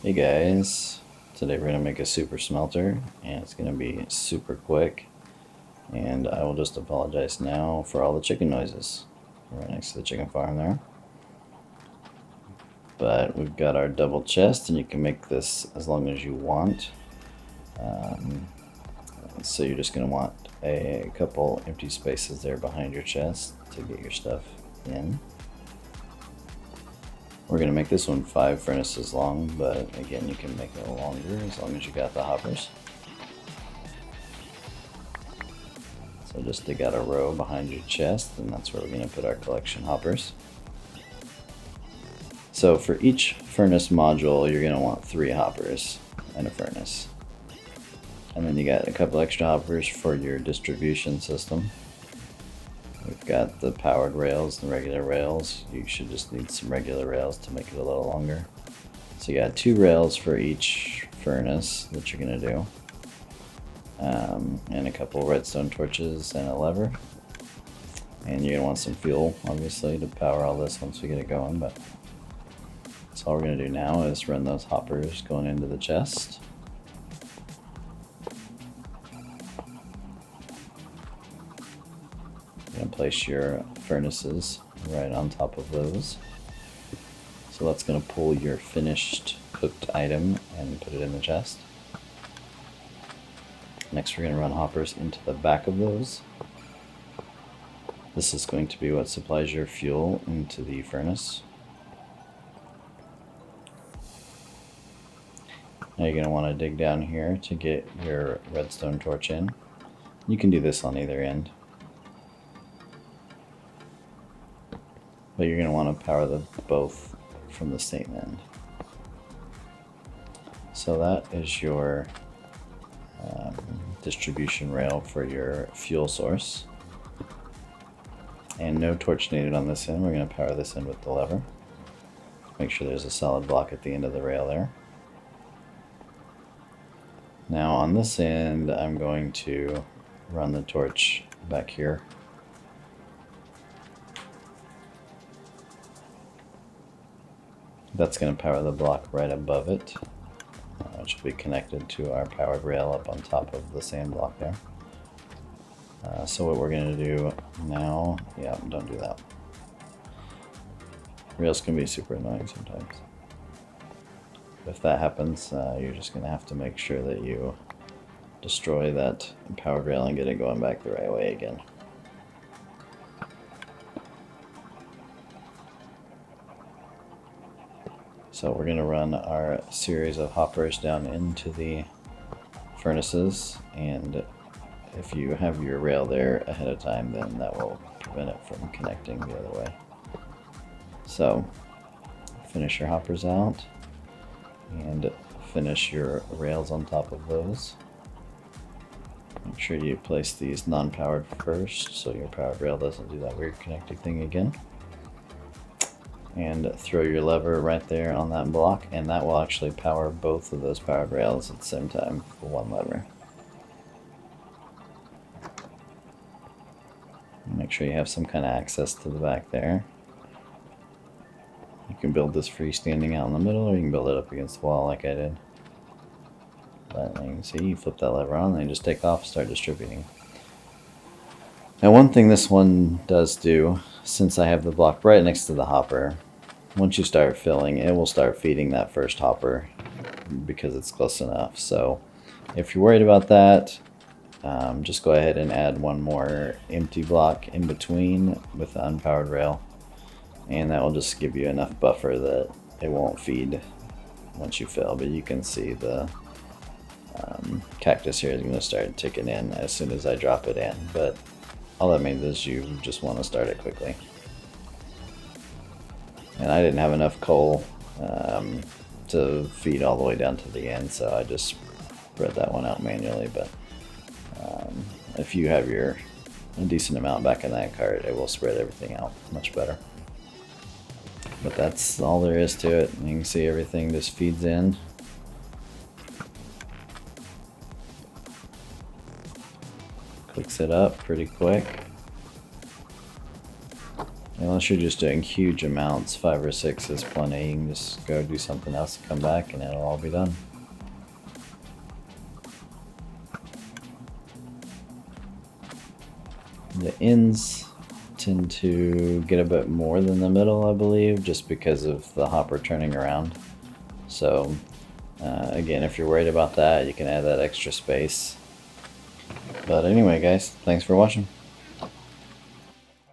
Hey guys, today we're going to make a super smelter and it's going to be super quick, and I will just apologize now for all the chicken noises right next to the chicken farm there. But we've got our double chest and you can make this as long as you want. So you're just going to want a couple empty spaces there behind your chest to get your stuff in. We're going to make this one 5 furnaces long, but again, you can make it longer as long as you got the hoppers. So just dig out a row behind your chest, and that's where we're going to put our collection hoppers. So for each furnace module, you're going to want 3 hoppers and a furnace. And then you got a couple extra hoppers for your distribution system. We've got the powered rails and regular rails. You should just need some regular rails to make it a little longer. So you got 2 rails for each furnace that you're going to do. And a couple redstone torches and a lever. And you're going to want some fuel, obviously, to power all this once we get it going. But so all we're going to do now is run those hoppers going into the chest. You're going to place your furnaces right on top of those. So that's going to pull your finished cooked item and put it in the chest. Next we're going to run hoppers into the back of those. This is going to be what supplies your fuel into the furnace. Now you're going to want to dig down here to get your redstone torch in. You can do this on either end, but you're going to want to power them both from the same end. So that is your distribution rail for your fuel source. And no torch needed on this end. We're going to power this in with the lever. Make sure there's a solid block at the end of the rail there. Now on this end, I'm going to run the torch back here. That's going to power the block right above it, which will be connected to our powered rail up on top of the sand block there. So what we're going to do now, yeah, don't do that. Rails can be super annoying sometimes. If that happens, you're just going to have to make sure that you destroy that powered rail and get it going back the right way again. So we're going to run our series of hoppers down into the furnaces, and if you have your rail there ahead of time, then that will prevent it from connecting the other way. So finish your hoppers out and finish your rails on top of those. Make sure you place these non-powered first so your powered rail doesn't do that weird connecting thing again. And throw your lever right there on that block, and that will actually power both of those powered rails at the same time for one lever. Make sure you have some kind of access to the back there. You can build this freestanding out in the middle, or you can build it up against the wall like I did. But you can see, you flip that lever on, and then you just take off, start distributing. Now one thing this one does do, since I have the block right next to the hopper, once you start filling, it will start feeding that first hopper because it's close enough. So if you're worried about that, just go ahead and add one more empty block in between with the unpowered rail, and that will just give you enough buffer that it won't feed once you fill. But you can see the cactus here is going to start ticking in as soon as I drop it in, but all that means is you just want to start it quickly. And I didn't have enough coal to feed all the way down to the end, so I just spread that one out manually. But if you have a decent amount back in that cart, it will spread everything out much better. But that's all there is to it. You can see everything just feeds in. Cooks it up pretty quick. Unless you're just doing huge amounts, 5 or 6 is plenty. You can just go do something else and come back and it'll all be done. The ends tend to get a bit more than the middle, I believe, just because of the hopper turning around. So again, if you're worried about that, you can add that extra space. But anyway, guys, thanks for watching.